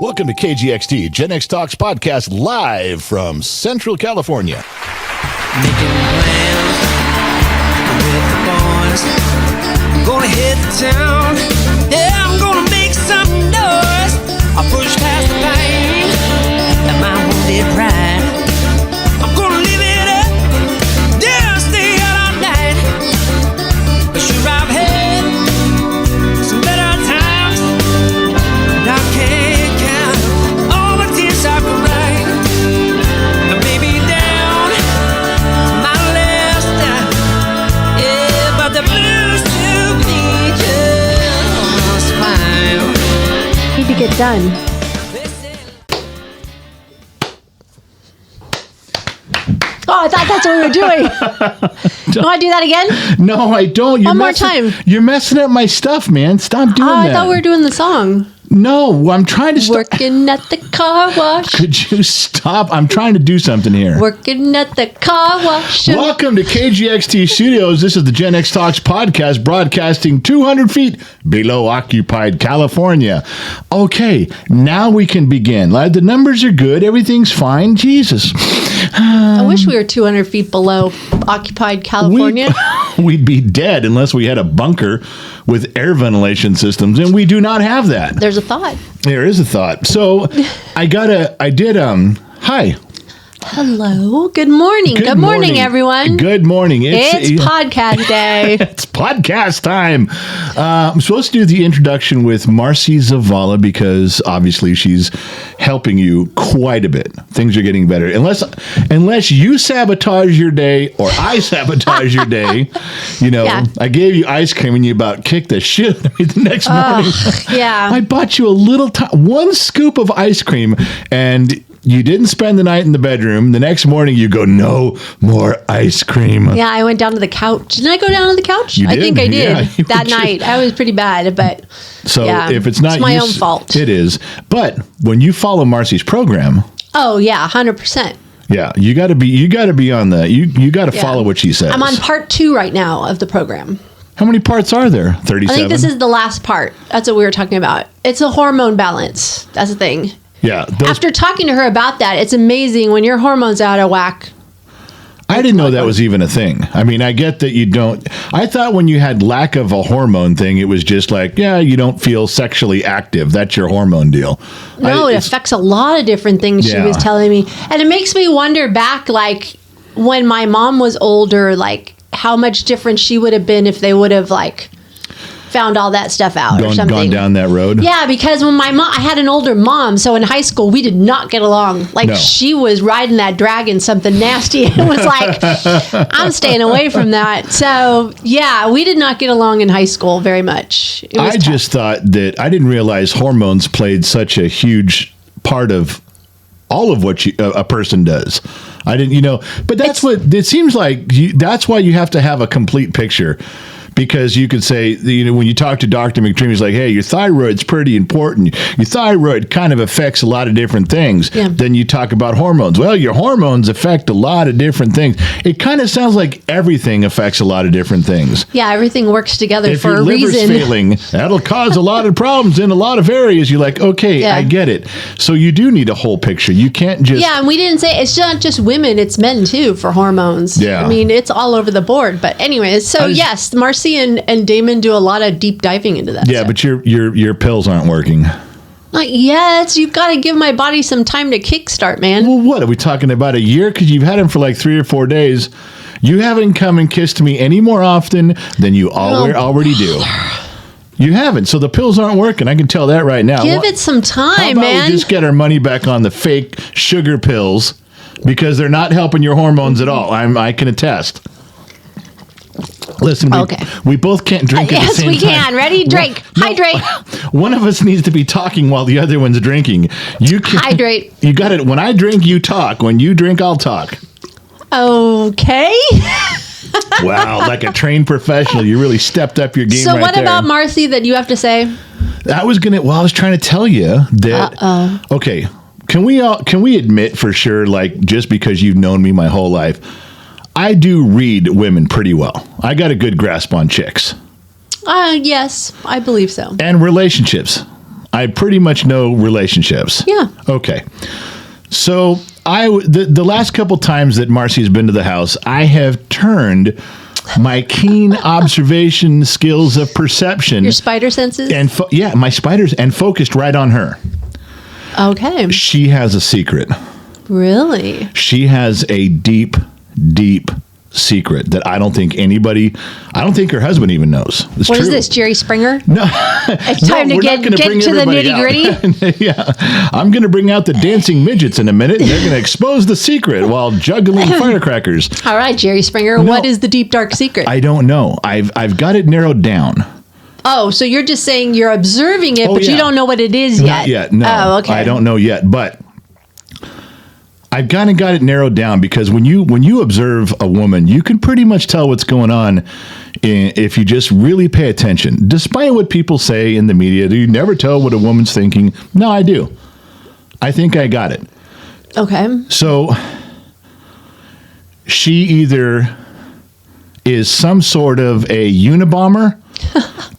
Welcome to KGXT, Gen X Talks podcast, live from Central California. Making plans with the boys. I'm gonna hit the town. Yeah, I'm gonna make some noise. I'll push past the pain and my wounded pride. I'm gonna live it up. Yeah, stay out all night. But sure, I've had some better times. And I can't count all the tears I cried. And maybe down my last time. Yeah, but the blues took me just fine. Need to get done. Oh, I thought that's what we were doing. You want to do that again? No, I don't. One more time. You're messing up my stuff, man. Stop doing that. I thought we were doing the song. No, I'm trying to stop. Working at the car wash. Could you stop? I'm trying to do something here. Working at the car wash. Welcome to KGXT Studios. This is the Gen X Talks podcast, broadcasting 200 feet below occupied California. Okay, now we can begin. The numbers are good. Everything's fine. Jesus. I wish we were 200 feet below occupied California. We'd be dead unless we had a bunker with air ventilation systems, and we do not have that. There's a thought. There is a thought. So hi. Hello. Good morning. Good morning, everyone. Good morning. It's podcast day. It's podcast time. I'm supposed to do the introduction with Marcy Zavala because obviously she's helping you quite a bit. Things are getting better. Unless you sabotage your day or I sabotage your day. You know, yeah. I gave you ice cream and you about kicked the shit out of me the next morning. Yeah. I bought you one scoop of ice cream and you didn't spend the night in the bedroom. The next morning, you go, no more ice cream. Yeah, I went down to the couch. Didn't I go down to the couch? You did? I think I did Yeah, that night. I was pretty bad, but so yeah, if it's not it's my own fault. It is. But when you follow Marcy's program, oh yeah, 100%. Yeah, you got to be on the. You got to follow what she says. I'm on part 2 right now of the program. How many parts are there? 37. I think this is the last part. That's what we were talking about. It's a hormone balance. That's the thing. Yeah. After talking to her about that, it's amazing when your hormones out of whack. I didn't know that was even a thing. I mean, I get that you don't. I thought when you had lack of a hormone thing, it was just like, yeah, you don't feel sexually active. That's your hormone deal. No, it affects a lot of different things, she was telling me. And it makes me wonder back, like, when my mom was older, like, how much different she would have been if they would have, like, found all that stuff out or something. Gone down that road? Yeah, because when I had an older mom, so in high school, we did not get along. Like, she was riding that dragon, something nasty. It was like, I'm staying away from that. So, yeah, we did not get along in high school very much. I just thought that I didn't realize hormones played such a huge part of all of what a person does. I didn't, but that's what it seems like. That's why you have to have a complete picture. Because you could say, when you talk to Dr. McDreamy, he's like, hey, your thyroid's pretty important. Your thyroid kind of affects a lot of different things. Yeah. Then you talk about hormones. Well, your hormones affect a lot of different things. It kind of sounds like everything affects a lot of different things. Yeah, everything works together for a reason. If your liver's failing, that'll cause a lot of problems in a lot of areas. You're like, okay, I get it. So you do need a whole picture. You can't just... Yeah, and we didn't say, it's not just women, it's men too for hormones. Yeah. I mean, it's all over the board. But anyways, so yes, Marcy and Damon do a lot of deep diving into that. Yeah, stuff. but your pills aren't working. Not yet. You've got to give my body some time to kickstart, man. Well, what are we talking about? A year? Because you've had them for like 3 or 4 days. You haven't come and kissed me any more often than you already do. You haven't, so the pills aren't working. I can tell that right now. Give it some time, how about man. we just get our money back on the fake sugar pills because they're not helping your hormones at all. I can attest. Listen, we both can't drink at the same time. Yes, we can. Ready? Drink. Hydrate. One of us needs to be talking while the other one's drinking. You can hydrate. You got it. When I drink, you talk. When you drink, I'll talk. Okay. Wow, like a trained professional. You really stepped up your game right there. So what about Marcy that you have to say? I was trying to tell you that, okay, can we admit for sure, like, just because you've known me my whole life, I do read women pretty well. I got a good grasp on chicks. Yes, I believe so. And relationships. I pretty much know relationships. Yeah. Okay. So the last couple times that Marcy's been to the house, I have turned my keen observation skills of perception. Your spider senses? And my spiders, and focused right on her. Okay. She has a secret. Really? She has a deep, deep secret that I don't think her husband even knows. It's What true. is this, Jerry Springer? No. It's time to we're get not gonna bring to the everybody nitty gritty. Yeah. I'm going to bring out the dancing midgets in a minute, and they're going to expose the secret while juggling firecrackers. All right, Jerry Springer. What is the deep, dark secret? I don't know. I've got it narrowed down. Oh, so you're just saying you're observing it, but you yeah. don't know what it is yet. Not yet. No. Oh, okay. I don't know yet, but I've kind of got it narrowed down because when you observe a woman, you can pretty much tell what's going on if you just really pay attention. Despite what people say in the media, do you never tell what a woman's thinking? No, I do. I think I got it. Okay. So she either is some sort of a Unabomber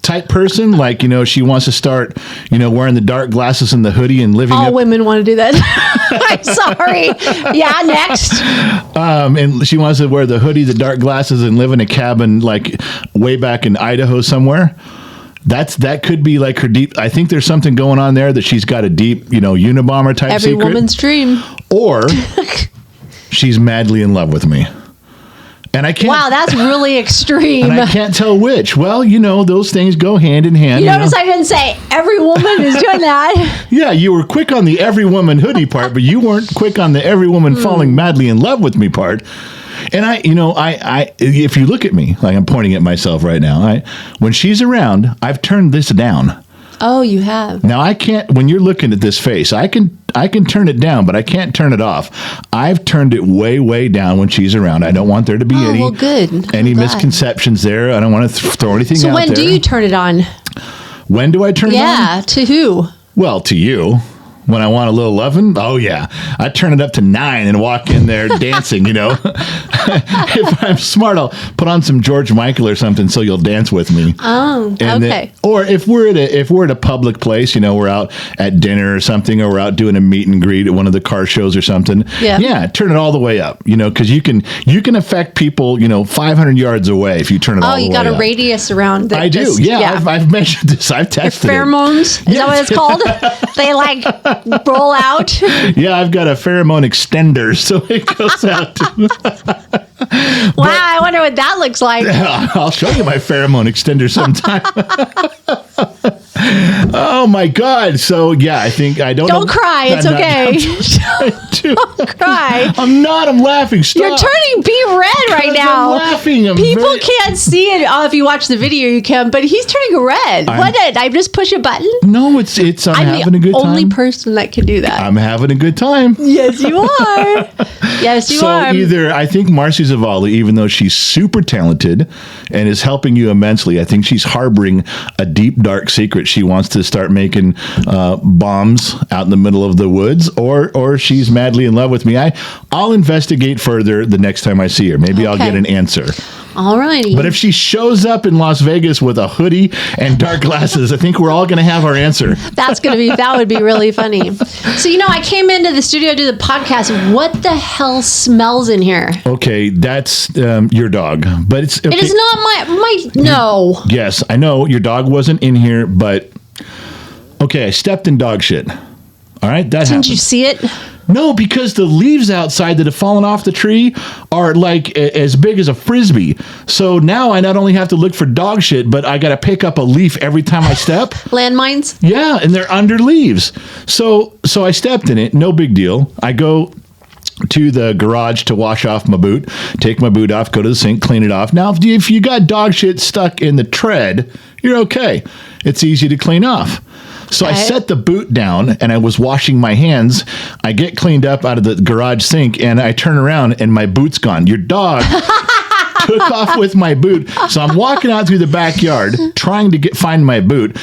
type person, like, she wants to start, wearing the dark glasses and the hoodie and living All up. women want to do that. I'm sorry. Yeah, next. And she wants to wear the hoodie, the dark glasses, and live in a cabin like way back in Idaho somewhere. That could be like her deep. I think there's something going on there that she's got a deep, Unabomber type Every secret. woman's dream. Or she's madly in love with me. And I can't. Wow, that's really extreme. And I can't tell which. Well, those things go hand in hand. You notice I didn't say every woman is doing that. Yeah, you were quick on the every woman hoodie part, but you weren't quick on the every woman falling madly in love with me part. And I if you look at me, like I'm pointing at myself right now, when she's around, I've turned this down. Oh, you have. Now I can't. When you're looking at this face, I can turn it down, but I can't turn it off. I've turned it way, way down when she's around. I don't want there to be any I'm glad. misconceptions there. I don't want to throw anything out there. So when do you turn it on? When do I turn it on? Yeah, to who? Well, to you. When I want a little loving, oh yeah, I turn it up to 9 and walk in there dancing. If I'm smart, I'll put on some George Michael or something so you'll dance with me. Oh, And okay. or if we're at a public place, we're out at dinner or something, or we're out doing a meet and greet at one of the car shows or something. Yeah, turn it all the way up. Because you can affect people 500 yards away if you turn it all the way up. Oh, you got a radius around. I do. I've measured this. I've tested Your pheromones. Is that what it's called? They roll out. Yeah, I've got a pheromone extender, so it goes out. Wow, I wonder what that looks like. I'll show you my pheromone extender sometime. Oh my God! So yeah, I think I don't. Don't cry. It's okay. Don't cry. I'm not. I'm laughing. Stop. You're turning beet red right now. I'm laughing. People can't see it. Oh, if you watch the video, you can. But he's turning red. What did I just push a button? No, it's. I'm having a good time. Only person that can do that. I'm having a good time. Yes, you are. Yes, you are. So either I think Marcy Zavala, even though she's super talented and is helping you immensely, I think she's harboring a deep, dark secret. She wants to start making bombs out in the middle of the woods, or she's madly in love with me. I'll investigate further the next time I see her. Maybe I'll get an answer. All righty. But if she shows up in Las Vegas with a hoodie and dark glasses, I think we're all going to have our answer. That would be really funny. So, I came into the studio to do the podcast. What the hell smells in here? Okay, that's your dog. But it's okay. It is not my no. Yes, I know your dog wasn't in here, but okay, I stepped in dog shit. All right, that happened. Didn't you see it? No, because the leaves outside that have fallen off the tree are like as big as a Frisbee. So now I not only have to look for dog shit, but I got to pick up a leaf every time I step. Landmines? Yeah, and they're under leaves. So I stepped in it. No big deal. I go to the garage to wash off my boot, take my boot off, go to the sink, clean it off. Now, if you got dog shit stuck in the tread, you're okay. It's easy to clean off. So I set the boot down and I was washing my hands. I get cleaned up out of the garage sink and I turn around and my boot's gone. Your dog took off with my boot. So I'm walking out through the backyard trying to find my boot.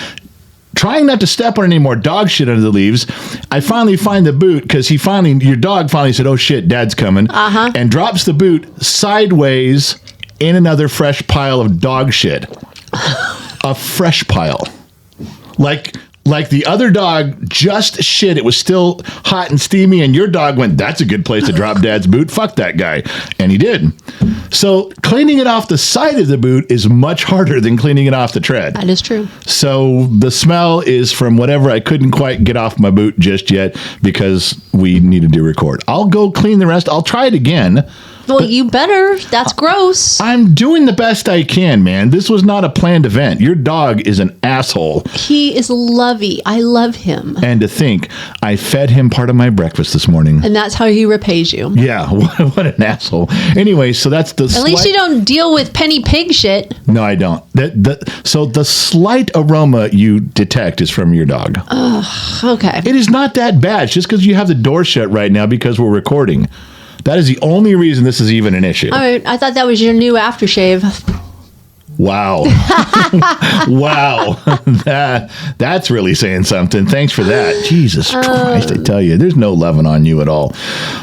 Trying not to step on any more dog shit under the leaves. I finally find the boot because your dog finally said, "Oh shit, Dad's coming," and drops the boot sideways in another fresh pile of dog shit. A fresh pile. Like Like the other dog just shit. It was still hot and steamy, and your dog went, that's a good place to drop Dad's boot. Fuck that guy. And he did. So cleaning it off the side of the boot is much harder than cleaning it off the tread. That is true. So the smell is from whatever I couldn't quite get off my boot just yet because we needed to record. I'll go clean the rest. I'll try it again. Well, you better. That's gross. I'm doing the best I can, man. This was not a planned event. Your dog is an asshole. He is lovey. I love him. And to think, I fed him part of my breakfast this morning. And that's how he repays you. Yeah, what an asshole. Anyway, so that's the At least you don't deal with penny pig shit. No, I don't. So the slight aroma you detect is from your dog. Okay. It is not that bad. It's just because you have the door shut right now because we're recording. That is the only reason this is even an issue. All right. I thought that was your new aftershave. Wow. Wow. That's really saying something. Thanks for that. Jesus Christ, I tell you, there's no loving on you at all.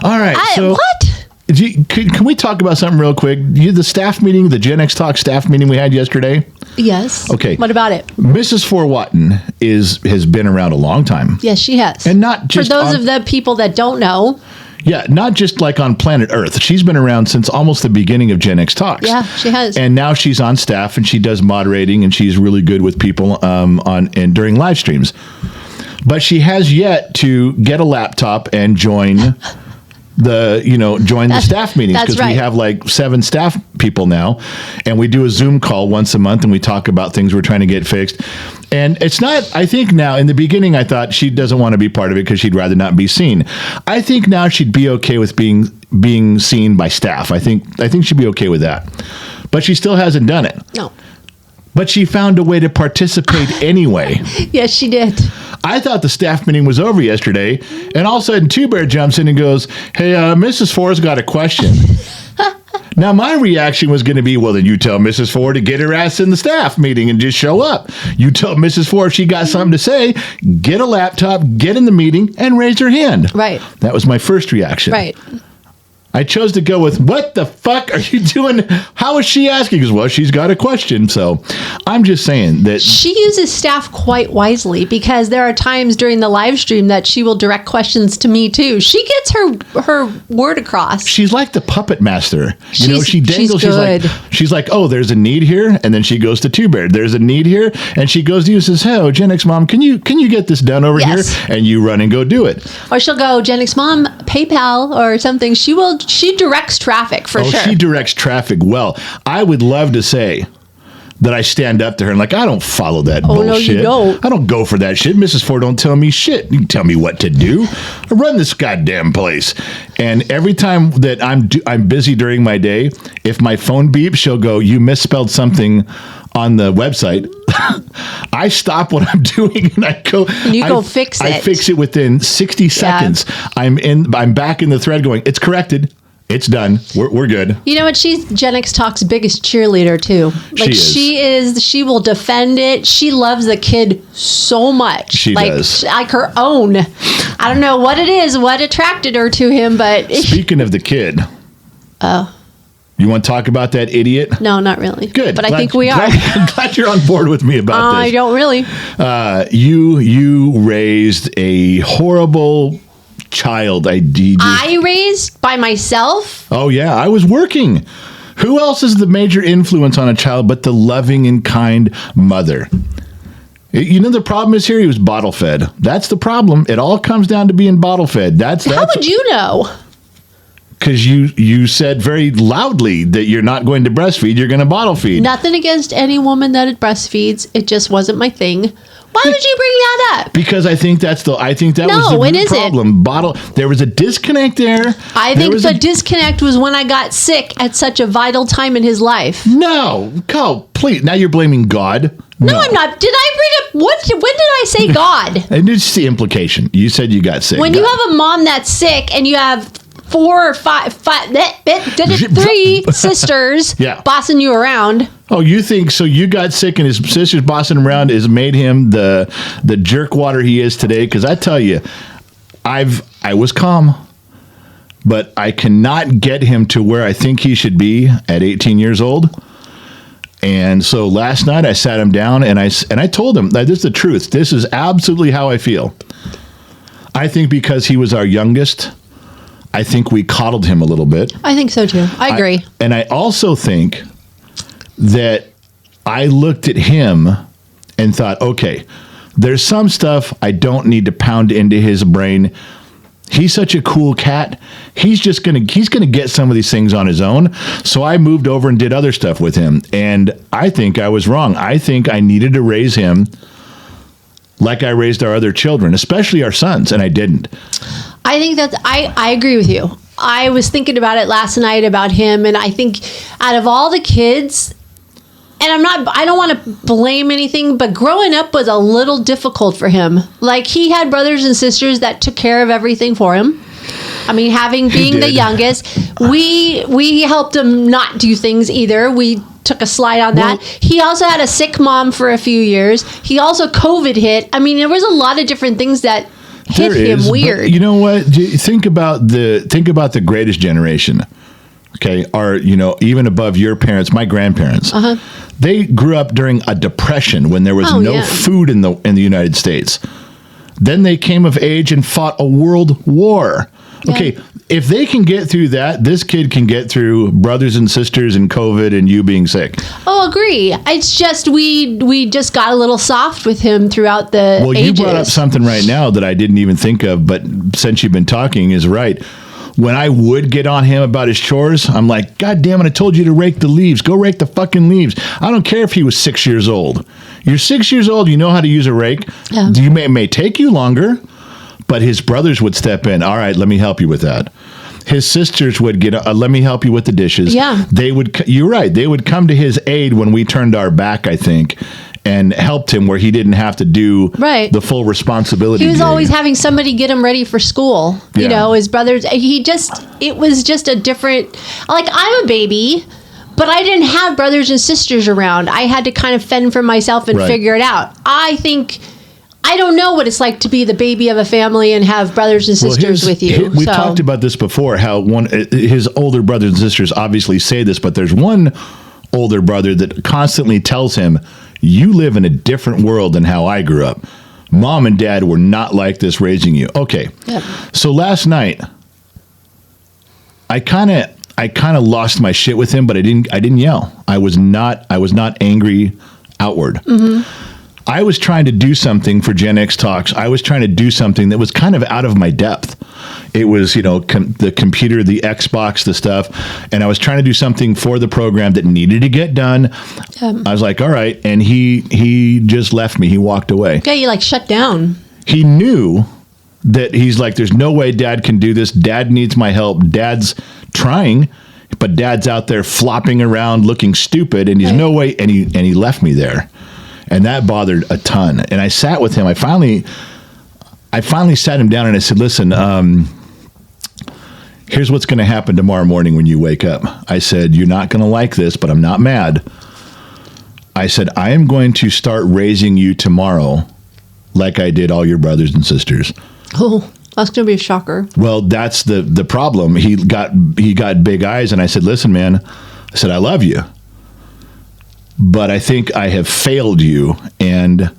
All right. What? Can we talk about something real quick? The staff meeting, the Gen X Talk staff meeting we had yesterday? Yes. Okay. What about it? Mrs. Forwatton has been around a long time. Yes, she has. And not just for those of the people that don't know. Yeah, not just like on planet Earth. She's been around since almost the beginning of Gen X Talks. Yeah, she has. And now she's on staff and she does moderating and she's really good with people during live streams. But she has yet to get a laptop and join the staff meetings because we have like 7 staff people now, and we do a Zoom call once a month and we talk about things we're trying to get fixed. And it's not, I think now, in the beginning I thought she doesn't want to be part of it because she'd rather not be seen. I think now she'd be okay with being seen by staff. I think she'd be okay with that. But she still hasn't done it. No. But she found a way to participate anyway. Yes, she did. I thought the staff meeting was over yesterday, and all of a sudden Two Bear jumps in and goes, hey, Mrs. Ford's got a question. Now, my reaction was going to be, well, then you tell Mrs. Ford to get her ass in the staff meeting and just show up. You tell Mrs. Ford if she got something to say, get a laptop, get in the meeting, and raise her hand. Right. That was my first reaction. Right. I chose to go with, what the fuck are you doing? How is she asking? Because, well, she's got a question. So I'm just saying that she uses staff quite wisely because there are times during the live stream that she will direct questions to me too. She gets her word across. She's like the puppet master. She dangles. She's like, oh, there's a need here. And then she goes to Two Bear. There's a need here. And she goes to you and says, hey, Gen X Mom, can you get this done over here? And you run and go do it. Or she'll go, Gen X Mom, PayPal or something. She directs traffic for sure. She directs traffic well. I would love to say that I stand up to her and like, I don't follow that bullshit. No, you don't. I don't go for that shit. Mrs. Ford don't tell me shit. You can tell me what to do. I run this goddamn place. And every time that I'm busy during my day, if my phone beeps, she'll go, you misspelled something on the website. I stop what I'm doing and I go. And you go fix it. I fix it within 60 seconds. I'm back in the thread going, it's corrected. It's done. We're good. You know what? She's Gen X Talk's biggest cheerleader too. Like she will defend it. She loves the kid so much. She does. Like her own. I don't know what it is, what attracted her to him, but speaking of the kid. Oh. You want to talk about that idiot? No, not really. Good. But I think we are. I'm glad you're on board with me about this. I don't really. You raised a horrible child. I raised by myself? Oh, yeah. I was working. Who else is the major influence on a child but the loving and kind mother? You know, the problem is here, he was bottle fed. That's the problem. It all comes down to being bottle fed. How would you know? Because you said very loudly that you're not going to breastfeed, you're going to bottle feed. Nothing against any woman that breastfeeds. It just wasn't my thing. Why would you bring that up? Because I think that was the root problem. There was a disconnect there. I think the disconnect was when I got sick at such a vital time in his life. No, Cole, please. Now you're blaming God. No, I'm not. Did I bring up when did I say God? And it's the implication. You said you got sick. When you have a mom that's sick and you have 4 or 5 3 sisters bossing you around. Oh, you think so? You got sick and his sisters bossing him around has made him the jerkwater he is today? Because I tell you, I was calm, but I cannot get him to where I think he should be at 18 years old. And so last night I sat him down and I told him that this is the truth. This is absolutely how I feel. I think because he was our youngest, I think we coddled him a little bit. I think so too. I agree. And I also think that I looked at him and thought, okay, there's some stuff I don't need to pound into his brain. He's such a cool cat. He's gonna get some of these things on his own. So I moved over and did other stuff with him. And I think I was wrong. I think I needed to raise him like I raised our other children, especially our sons, and I didn't. I think that I agree with you. I was thinking about it last night about him, and I think out of all the kids, and I don't want to blame anything, but growing up was a little difficult for him. Like, he had brothers and sisters that took care of everything for him. I mean, being the youngest, we helped him not do things either. We took a slide on that. He also had a sick mom for a few years. He also COVID hit. I mean, there was a lot of different things that hit him weird. You know what? Think about the greatest generation. Okay, or even above your parents, my grandparents. They grew up during a depression when there was food in the United States. Then they came of age and fought a world war. Yeah. Okay, if they can get through that, this kid can get through brothers and sisters and COVID and you being sick. Oh, agree. It's just we just got a little soft with him throughout the ages. You brought up something right now that I didn't even think of, but since you've been talking is right. When I would get on him about his chores, I'm like, God damn it, I told you to rake the leaves. Go rake the fucking leaves. I don't care if he was 6 years old. You're 6 years old, you know how to use a rake. Yeah. It may take you longer, but his brothers would step in. All right, let me help you with that. His sisters would get, let me help you with the dishes. Yeah. You're right. They would come to his aid when we turned our back, I think, and helped him where he didn't have to do the full responsibility. He was always having somebody get him ready for school. You know, his brothers, it was just a different, like, I'm a baby, but I didn't have brothers and sisters around. I had to kind of fend for myself and figure it out. I don't know what it's like to be the baby of a family and have brothers and sisters with you. We talked about this before, how his older brothers and sisters obviously say this, but there's one older brother that constantly tells him, you live in a different world than how I grew up. Mom and dad were not like this raising you. Okay. Yep. So last night, I kind of lost my shit with him, but I didn't yell. I was not angry outward. Mm-hmm. I was trying to do something for Gen X Talks. I was trying to do something that was kind of out of my depth. It was, the computer, the Xbox, the stuff. And I was trying to do something for the program that needed to get done. I was like, all right. And he just left me. He walked away. Yeah, you shut down. He knew that he's like, there's no way Dad can do this. Dad needs my help. Dad's trying, but Dad's out there flopping around looking stupid. And he's no way. And he left me there. And that bothered a ton. And I sat with him. I finally sat him down and I said, listen, here's what's going to happen tomorrow morning when you wake up. I said, you're not going to like this, but I'm not mad. I said, I am going to start raising you tomorrow like I did all your brothers and sisters. Oh, that's going to be a shocker. Well, that's the problem. He got big eyes. And I said, listen, man, I said, I love you. But I think I have failed you, and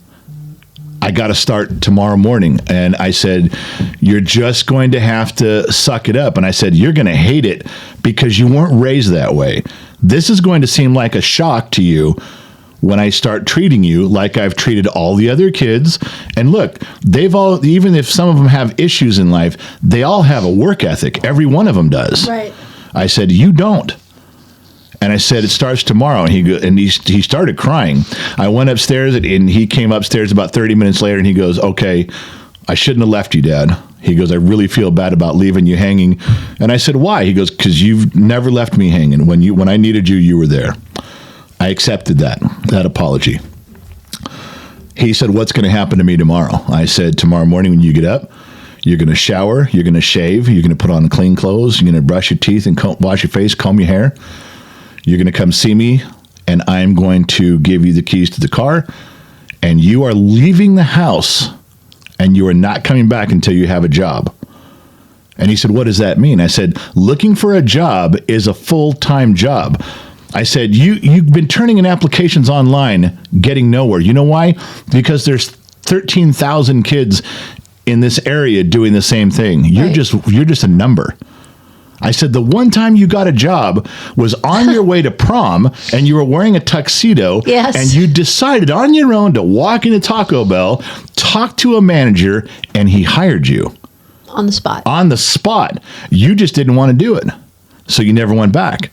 I got to start tomorrow morning. And I said, you're just going to have to suck it up. And I said, you're going to hate it because you weren't raised that way. This is going to seem like a shock to you when I start treating you like I've treated all the other kids. And look, even if some of them have issues in life, they all have a work ethic. Every one of them does. Right. I said, you don't. And I said, it starts tomorrow. And he started crying. I went upstairs and he came upstairs about 30 minutes later and he goes, okay, I shouldn't have left you, Dad. He goes, I really feel bad about leaving you hanging. And I said, why? He goes, because you've never left me hanging. When I needed you, you were there. I accepted that apology. He said, what's going to happen to me tomorrow? I said, tomorrow morning when you get up, you're going to shower, you're going to shave, you're going to put on clean clothes, you're going to brush your teeth and wash your face, comb your hair. You're going to come see me, and I'm going to give you the keys to the car, and you are leaving the house, and you are not coming back until you have a job. And he said, what does that mean? I said, looking for a job is a full-time job. I said, you've been turning in applications online, getting nowhere. You know why? Because there's 13,000 kids in this area doing the same thing. You're just a number. I said, the one time you got a job was on your way to prom and you were wearing a tuxedo. Yes. And you decided on your own to walk into Taco Bell, talk to a manager, and he hired you. On the spot. On the spot. You just didn't want to do it. So you never went back.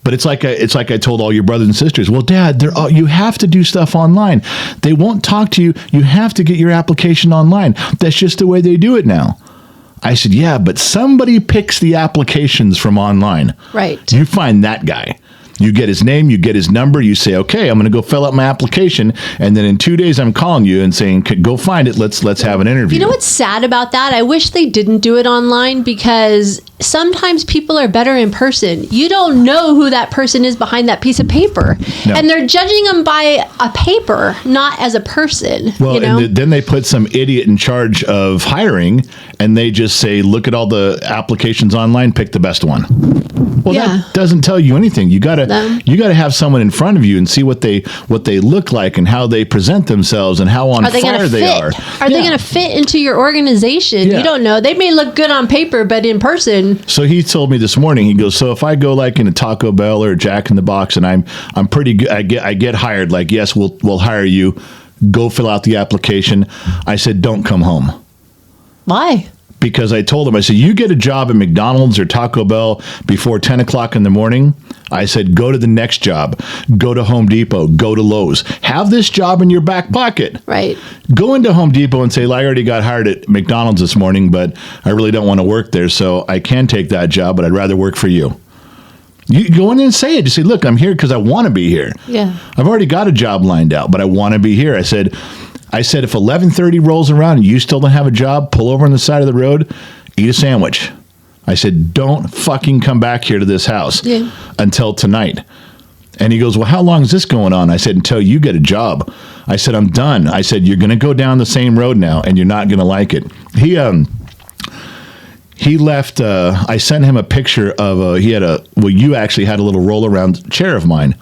But it's like I told all your brothers and sisters, well, Dad, you have to do stuff online. They won't talk to you. You have to get your application online. That's just the way they do it now. I said, yeah, but somebody picks the applications from online. Right. You find that guy. You get his name, you get his number, you say, okay, I'm going to go fill out my application, and then in 2 days I'm calling you and saying, go find it, let's have an interview. You know what's sad about that? I wish they didn't do it online because sometimes people are better in person. You don't know who that person is behind that piece of paper. No. And they're judging them by a paper, not as a person. Well, you know? and then they put some idiot in charge of hiring, and they just say, look at all the applications online, pick the best one. Well, Yeah. that doesn't tell you anything. You gotta have someone in front of you and see what they look like and how they present themselves and how on fire they are. Are they going to fit into your organization? Yeah. You don't know. They may look good on paper, but in person. So he told me this morning, he goes, so if I go like in a Taco Bell or a Jack in the Box and I'm pretty good, I get hired, like, yes, we'll hire you, go fill out the application. I said, don't come home. Why? Because I told him, I said, you get a job at McDonald's or Taco Bell before 10 o'clock in the morning. I said, go to the next job, go to Home Depot, go to Lowe's, have this job in your back pocket. Right. Go into Home Depot and say, I already got hired at McDonald's this morning, but I really don't want to work there. So I can take that job, but I'd rather work for you. You go in and say it. Just say, look, I'm here because I want to be here. Yeah. I've already got a job lined out, but I want to be here. I said, if 11:30 rolls around and you still don't have a job, pull over on the side of the road, eat a sandwich. I said, don't fucking come back here to this house until tonight. And he goes, well, how long is this going on? I said, until you get a job. I said, I'm done. I said, you're going to go down the same road now and you're not going to like it. He left, I sent him a picture of, you actually had a little roll around chair of mine.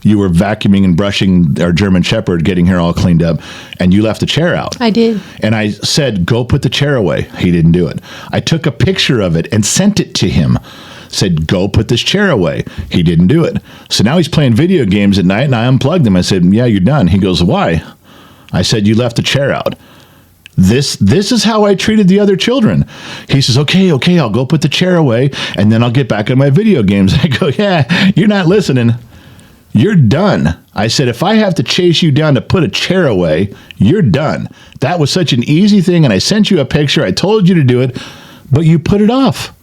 You were vacuuming and brushing our German Shepherd, getting her all cleaned up, and you left the chair out. I did. And I said, go put the chair away. He didn't do it. I took a picture of it and sent it to him. Said, go put this chair away. He didn't do it. So now he's playing video games at night, and I unplugged him. I said, yeah, you're done. He goes, why? I said, you left the chair out. This is how I treated the other children. He says, okay, I'll go put the chair away, and then I'll get back on my video games. I go, yeah, you're not listening. You're done. I said, if I have to chase you down to put a chair away, you're done. That was such an easy thing, and I sent you a picture. I told you to do it, but you put it off,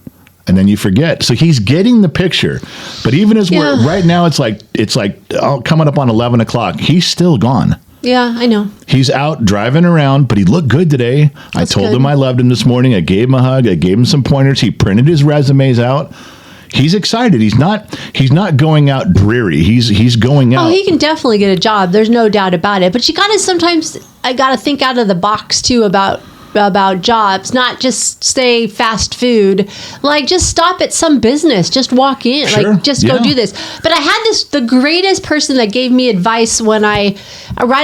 and then you forget. So he's getting the picture. But even as we're right now, it's like coming up on 11 o'clock. He's still gone. Yeah, I know. He's out driving around, but he looked good today. I told him I loved him this morning. I gave him a hug. I gave him some pointers. He printed his resumes out. He's excited. He's not going out dreary. He's going out. Oh, he can definitely get a job. There's no doubt about it. But you gotta I gotta think out of the box too about jobs, not just stay fast food. Like, just stop at some business. Just walk in. Sure. Like, just go do this. But I had the greatest person that gave me advice when right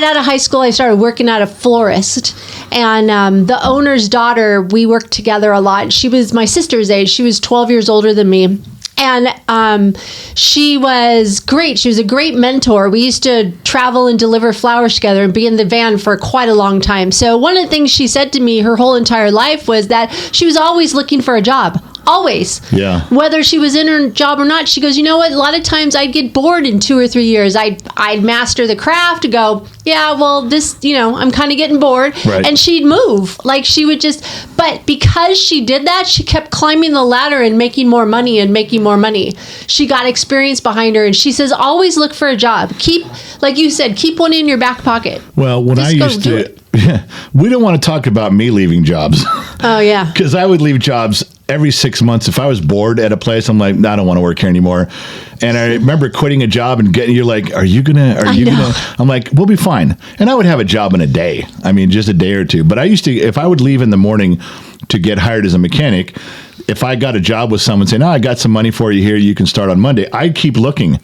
out of high school, I started working at a florist. And the owner's daughter, we worked together a lot. She was my sister's age. She was 12 years older than me. And she was great. She was a great mentor. We used to travel and deliver flowers together and be in the van for quite a long time. So one of the things she said to me her whole entire life was that she was always looking for a job. Always. Yeah. Whether she was in her job or not, she goes, you know what? A lot of times I'd get bored in 2 or 3 years. I'd master the craft, go, yeah, well, this, I'm kind of getting bored. Right. And she'd move. Like, she would but because she did that, she kept climbing the ladder and making more money and making more money. She got experience behind her. And she says, always look for a job. Like you said, keep one in your back pocket. Well, when I used to, we don't want to talk about me leaving jobs. Oh, yeah. Because I would leave jobs every 6 months. If I was bored at a place, I'm like, I don't want to work here anymore. And I remember quitting a job and you're like, are you going to, I'm like, we'll be fine. And I would have a job in a day. I mean, just a day or two. But I used to, if I would leave in the morning to get hired as a mechanic, if I got a job with someone saying, I got some money for you here, you can start on Monday, I'd keep looking.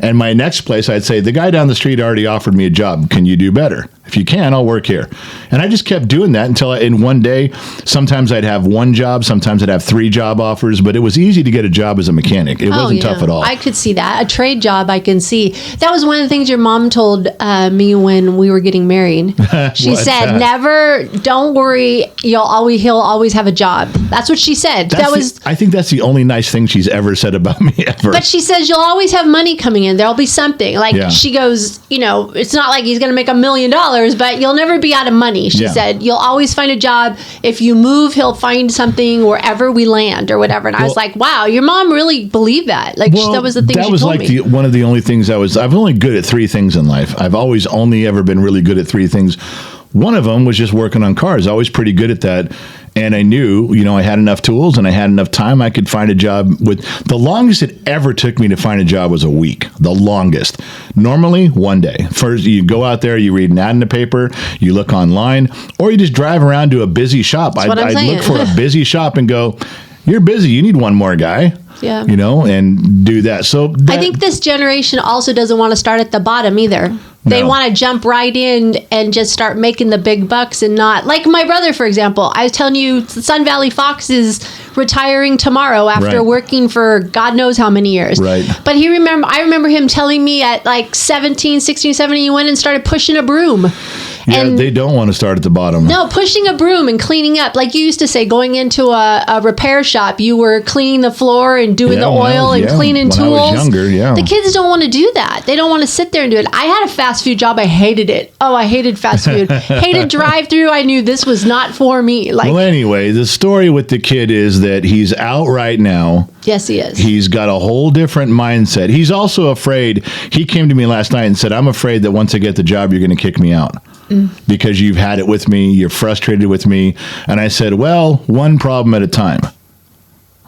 And my next place, I'd say, the guy down the street already offered me a job. Can you do better? If you can, I'll work here. And I just kept doing that until in one day, sometimes I'd have one job, sometimes I'd have 3 job offers, but it was easy to get a job as a mechanic. It wasn't tough at all. I could see that. A trade job, I can see. That was one of the things your mom told me when we were getting married. She said, don't worry, he'll always have a job. That's what she said. I think that's the only nice thing she's ever said about me ever. But she says, you'll always have money coming in. There'll be something. She goes, it's not like he's going to make $1 million, but you'll never be out of money. She said, you'll always find a job. If you move, he'll find something wherever we land or whatever. And I was like, wow, your mom really believed that. That was the thing she told me. One of the only things I'm only good at 3 things in life. I've always only ever been really good at 3 things. One of them was just working on cars. I was pretty good at that. And I knew, I had enough tools and I had enough time. I could find a job the longest it ever took me to find a job was a week. The longest. Normally, 1 day. First, you go out there, you read an ad in the paper, you look online, or you just drive around to a busy shop. I'd look for a busy shop and go, you're busy. You need one more guy. Yeah. And do that. So I think this generation also doesn't want to start at the bottom either. They want to jump right in and just start making the big bucks and not like my brother, for example. I was telling you, Sun Valley Fox is retiring tomorrow after working for God knows how many years. Right. But I remember him telling me at like 16, 17, he went and started pushing a broom. Yeah, they don't want to start at the bottom. No, pushing a broom and cleaning up. Like you used to say, going into a repair shop, you were cleaning the floor and doing the oil and cleaning tools. When I was younger, The kids don't want to do that. They don't want to sit there and do it. I had a fast food job. I hated it. Oh, I hated fast food. Hated drive-through. I knew this was not for me. Well, anyway, the story with the kid is that he's out right now. Yes, he is. He's got a whole different mindset. He's also afraid. He came to me last night and said, I'm afraid that once I get the job, you're going to kick me out. Because you've had it with me, you're frustrated with me. And I said, well, one problem at a time.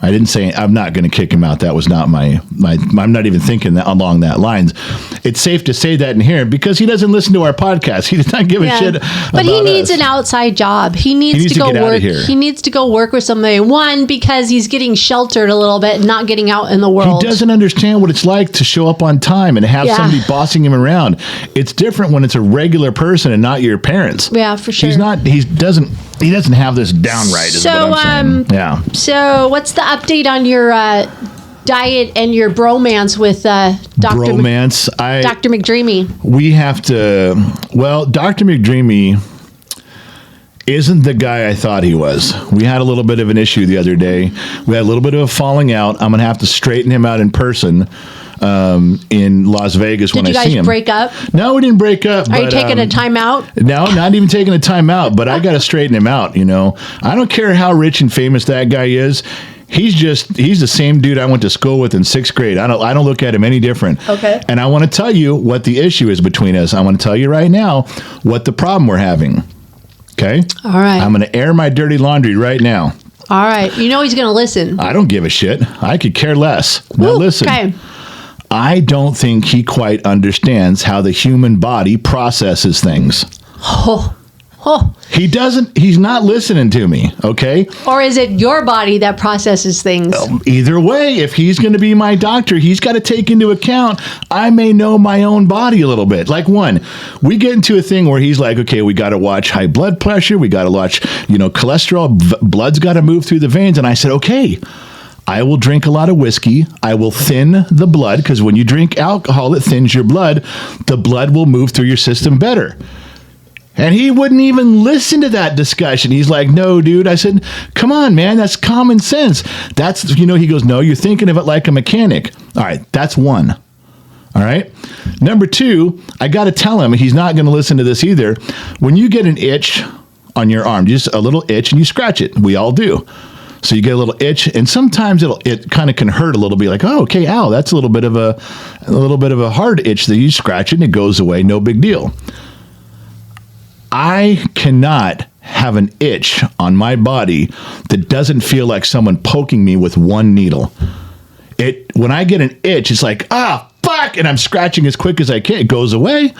I didn't say I'm not going to kick him out. That was not I'm not even thinking that along that lines. It's safe to say that in here because he doesn't listen to our podcast. He does not give a shit But he needs an outside job. He needs to go work. He needs to go work with somebody. One, because he's getting sheltered a little bit and not getting out in the world. He doesn't understand what it's like to show up on time and have somebody bossing him around. It's different when it's a regular person and not your parents. Yeah, for sure. He doesn't have this down right. Is what I'm saying. Yeah. So what's the update on your diet and your bromance with Dr. Dr. McDreamy? We have to. Well, Dr. McDreamy isn't the guy I thought he was. We had a little bit of an issue the other day. We had a little bit of a falling out. I'm going to have to straighten him out in person. In Las Vegas when I see him. Did you guys break up? No, we didn't break up. Are you taking a time out? No, not even taking a time out, but I got to straighten him out, I don't care how rich and famous that guy is. He's the same dude I went to school with in 6th grade. I don't look at him any different. Okay. And I want to tell you what the issue is between us. I want to tell you right now what the problem we're having. Okay? All right. I'm going to air my dirty laundry right now. All right. He's going to listen. I don't give a shit. I could care less. Now listen. Okay. I don't think he quite understands how the human body processes things. He doesn't. He's not listening to me, okay? Or is it your body that processes things? Either way, if he's going to be my doctor, he's got to take into account I may know my own body a little bit. Like we get into a thing where he's like, okay, we got to watch high blood pressure. We got to watch, cholesterol. Blood's got to move through the veins. And I said, okay. I will drink a lot of whiskey. I will thin the blood because when you drink alcohol, it thins your blood. The blood will move through your system better. And he wouldn't even listen to that discussion. He's like, no, dude. I said, come on, man. That's common sense. He goes, no, you're thinking of it like a mechanic. All right. That's one. All right. Number 2, I got to tell him he's not going to listen to this either. When you get an itch on your arm, just a little itch and you scratch it. We all do. So you get a little itch, and sometimes it kind of can hurt a little bit. Like, oh, okay, ow, that's a little bit of a hard itch that you scratch it and it goes away, no big deal. I cannot have an itch on my body that doesn't feel like someone poking me with one needle. When I get an itch, it's like fuck, and I'm scratching as quick as I can. It goes away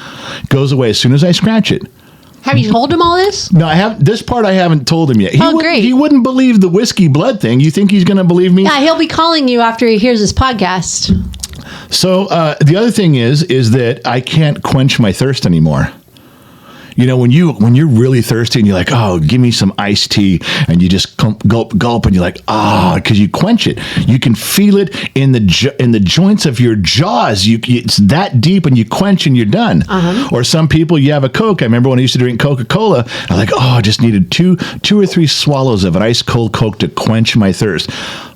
as soon as I scratch it. Have you told him all this? No, I haven't. This part I haven't told him yet. Great. He wouldn't believe the whiskey blood thing. You think he's going to believe me? Yeah, he'll be calling you after he hears this podcast. So the other thing is that I can't quench my thirst anymore. You know, when you're really thirsty and you're like, oh, give me some iced tea, and you just gulp, and you're like, because you quench it. You can feel it in the joints of your jaws. It's that deep, and you quench, and you're done. Or some people, you have a Coke. I remember when I used to drink Coca-Cola, I'm like, I just needed two or three swallows of an ice cold Coke to quench my thirst.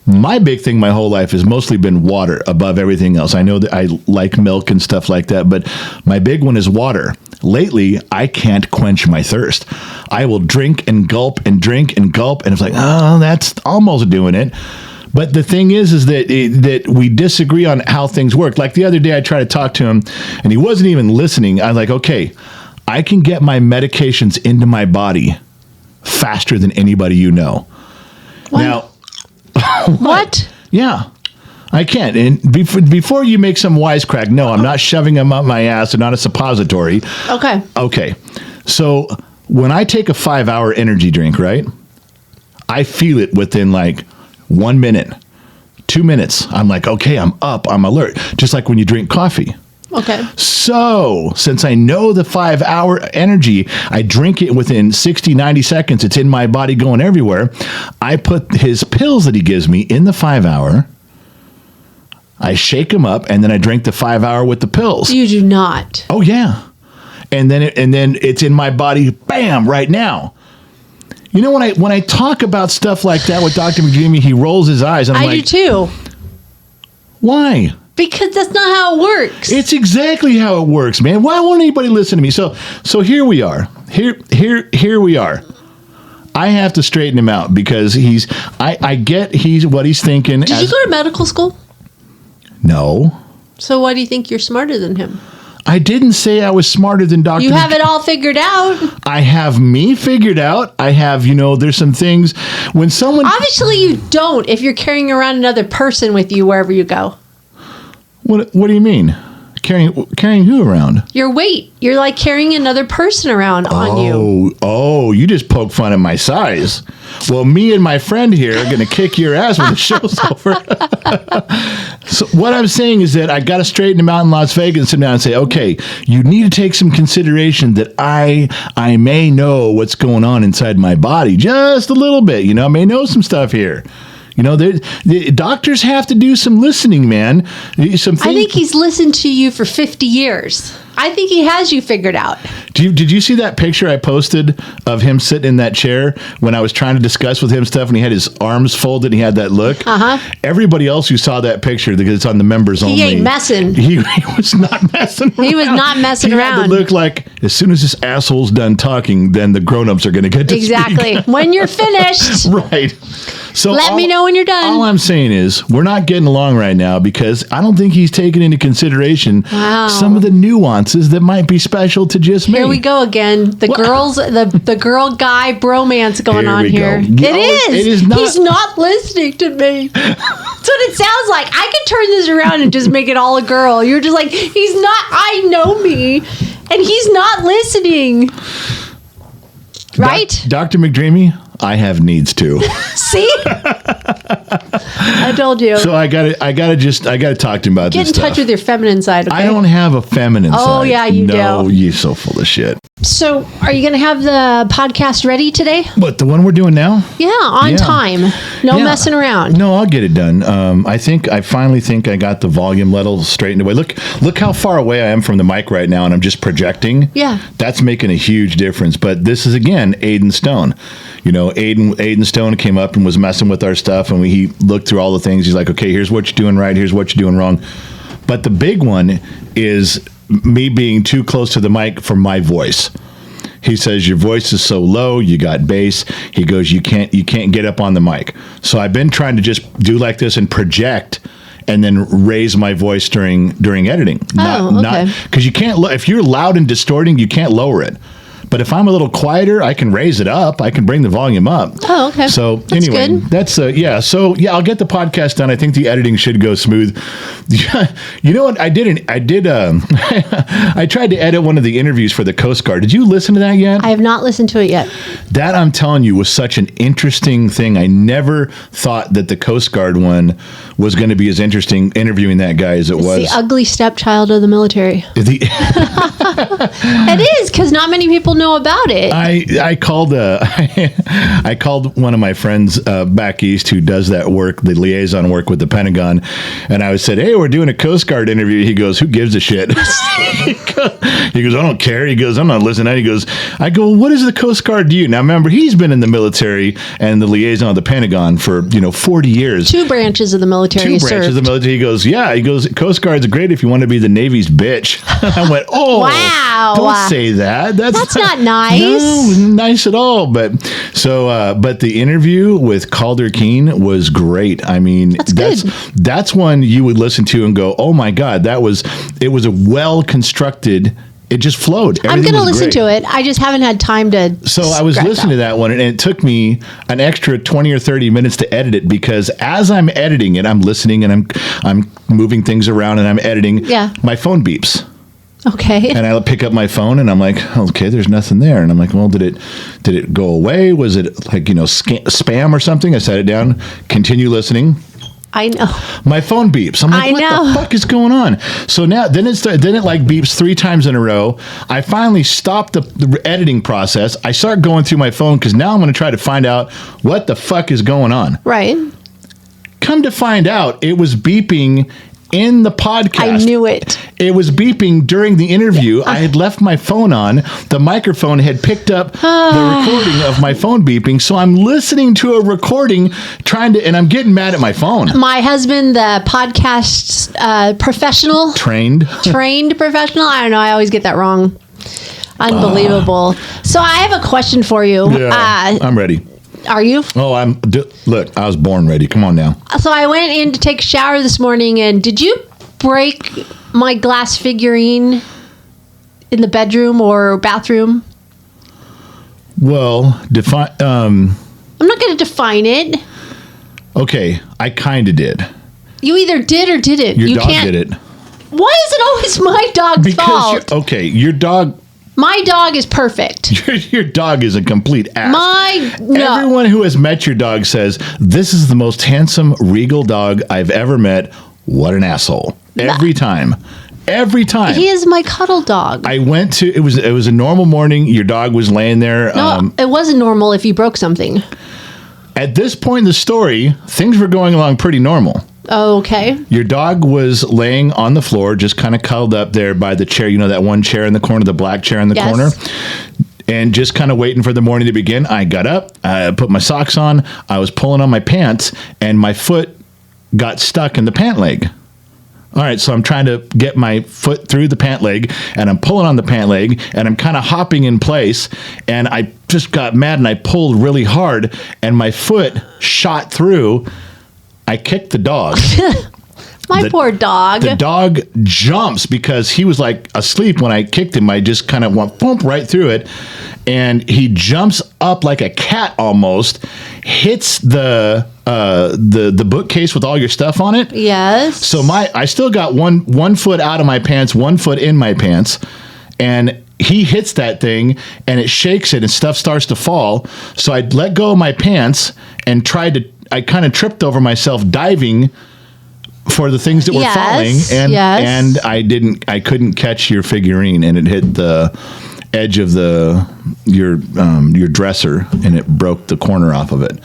My big thing my whole life has mostly been water above everything else. I know that I like milk and stuff like that, but my big one is water. Lately, I can't quench my thirst. I will drink and gulp and drink and gulp, and it's like, that's almost doing it. But the thing is that we disagree on how things work. Like the other day, I tried to talk to him, and he wasn't even listening. I'm like, okay, I can get my medications into my body faster than anybody you know. What? Now, What? yeah. I can't. And before you make some wisecrack, no, I'm not shoving them up my ass and not a suppository. Okay. Okay. So when I take a 5-hour energy drink, right, I feel it within like 1 minute, 2 minutes. I'm like, okay, I'm up, I'm alert. Just like when you drink coffee. Okay. So since I know the 5-hour energy, I drink it within 60, 90 seconds. It's in my body going everywhere. I put his pills that he gives me in the 5-hour. I shake them up, and then I drink the 5-hour with the pills. You do not. Oh yeah, and then it's in my body, bam, right now. You know, when I talk about stuff like that with Dr. McDreamy, he rolls his eyes, and I'm I like, do too. Why? Because that's not how it works. It's exactly how it works, man. Why won't anybody listen to me? So here we are. Here we are. I have to straighten him out because I get what he's thinking. Did you go to medical school? No. So why do you think you're smarter than him? I didn't say I was smarter than Dr. You have it all figured out. I have me figured out. I have, there's some things when someone... Obviously you don't if you're carrying around another person with you wherever you go. What do you mean? Carrying who around? Your weight. You're like carrying another person around on you. Oh, you just poke fun at my size. Well, me and my friend here are going to kick your ass when the show's over. So what I'm saying is that I got to straighten him out in Las Vegas and sit down and say, okay, you need to take some consideration that I may know what's going on inside my body just a little bit. I may know some stuff here. The doctors have to do some listening, man. I think he's listened to you for 50 years. I think he has you figured out. Did you see that picture I posted of him sitting in that chair when I was trying to discuss with him stuff and he had his arms folded and he had that look? Uh-huh. Everybody else who saw that picture, because it's on the members only. He ain't messing. He was not messing around. He was not messing he around. Had to look like as soon as this asshole's done talking, then the grown-ups are going to get to Exactly. speak. When you're finished. Right. So Let me know when you're done. All I'm saying is we're not getting along right now because I don't think he's taking into consideration some of the nuances that might be special to just me. Here we go again. The girl guy bromance going Here on we here. go. It is not. He's not listening to me. That's what it sounds like. I could turn this around and just make it all a girl. You're just like, he's not. I know me, and he's not listening. Right? Dr. McDreamy, I have needs too. See? I told you. So I gotta talk to him about Get this in touch stuff. with your feminine side, okay? I don't have a feminine side. Oh, yeah, you no, do. you're so full of shit. So, are you going to have the podcast ready today? What, the one we're doing now? Yeah, on Yeah. time. No Yeah. messing around. No, I'll get it done. I finally think I got the volume level straightened away. Look how far away I am from the mic right now, and I'm just projecting. Yeah. That's making a huge difference. But this is, again, Aiden Stone. Aiden Stone came up and was messing with our stuff, and he looked through all the things. He's like, okay, here's what you're doing right, here's what you're doing wrong. But the big one is me being too close to the mic for my voice. He says, your voice is so low, you got bass. He goes, you can't get up on the mic. So I've been trying to just do like this and project and then raise my voice during editing. Okay. Because you can't, if you're loud and distorting, you can't lower it. But if I'm a little quieter, I can raise it up. I can bring the volume up. Oh, okay. So That's anyway, good. that's yeah. So yeah, I'll get the podcast done. I think the editing should go smooth. You know what? I tried to edit one of the interviews for the Coast Guard. Did you listen to that yet? I have not listened to it yet. That, I'm telling you, was such an interesting thing. I never thought that the Coast Guard one was going to be as interesting interviewing that guy as it was. It's the ugly stepchild of the military. It is, because not many people know about it. I called I called one of my friends back east who does that work, the liaison work with the Pentagon, and I said, "Hey, we're doing a Coast Guard interview." He goes, "Who gives a shit?" He goes, "I don't care." He goes, "I'm not listening." He goes, I go, "What does the Coast Guard do?" Now remember, he's been in the military and the liaison of the Pentagon for 40 years. Two branches of the military. Two branches of the served. military. He goes, "Yeah." He goes, "Coast Guard's great if you want to be the Navy's bitch." I went, "Oh, Wow. Don't say that. That's not nice. No, nice at all." But but the interview with Calder Keene was great. I mean, That's good. That's one you would listen to and go, "Oh my God, it was a well constructed." It just flowed. I'm going to listen to it. I just haven't had time to. So I was listening to that one, and it took me an extra 20 or 30 minutes to edit it, because as I'm editing it, I'm listening and I'm moving things around and I'm editing. Yeah. My phone beeps. Okay. And I pick up my phone and I'm like, okay, there's nothing there. And I'm like, well, did it go away? Was it like, spam or something? I set it down, continue listening. I know. My phone beeps. I'm like, what the fuck is going on? So now, then it like beeps 3 times in a row. I finally stopped the editing process. I start going through my phone because now I'm going to try to find out what the fuck is going on. Right. Come to find out, it was beeping in the podcast. I knew it. It was beeping during the interview. I had left my phone on. The microphone had picked up the recording of my phone beeping. So I'm listening to a recording, and I'm getting mad at my phone. My husband, the podcast professional, Trained professional. I don't know. I always get that wrong. Unbelievable. So I have a question for you. I'm ready. Are you? Oh, look, I was born ready. Come on now. So I went in to take a shower this morning, and did you break my glass figurine in the bedroom or bathroom? Well, define. I'm not going to define it. Okay, I kind of did. You either did or didn't. Your dog did it. Why is it always my dog's fault? Your dog. My dog is perfect. Your dog is a complete ass. No. Everyone who has met your dog says, this is the most handsome, regal dog I've ever met. What an asshole. Every time. He is my cuddle dog. I went to, it was a normal morning. Your dog was laying there. No, it wasn't normal if you broke something. At this point in the story, things were going along pretty normal. Oh, okay. Your dog was laying on the floor, just kind of cuddled up there by the chair. You know, that one chair in the corner, the black chair in the corner. And just kind of waiting for the morning to begin. I got up, I put my socks on, I was pulling on my pants, and my foot got stuck in the pant leg. All right, so I'm trying to get my foot through the pant leg, and I'm pulling on the pant leg, and I'm kind of hopping in place, and I just got mad, and I pulled really hard, and my foot shot through. I kicked the dog. Poor dog. The dog jumps because he was like asleep when I kicked him. I just kind of went boom right through it, and he jumps up like a cat almost, hits the bookcase with all your stuff on it. Yes. So I still got one foot out of my pants, 1 foot in my pants, and he hits that thing and it shakes it and stuff starts to fall. So I let go of my pants and I kind of tripped over myself diving for the things that were falling, and I couldn't catch your figurine, and it hit the edge of your dresser, and it broke the corner off of it.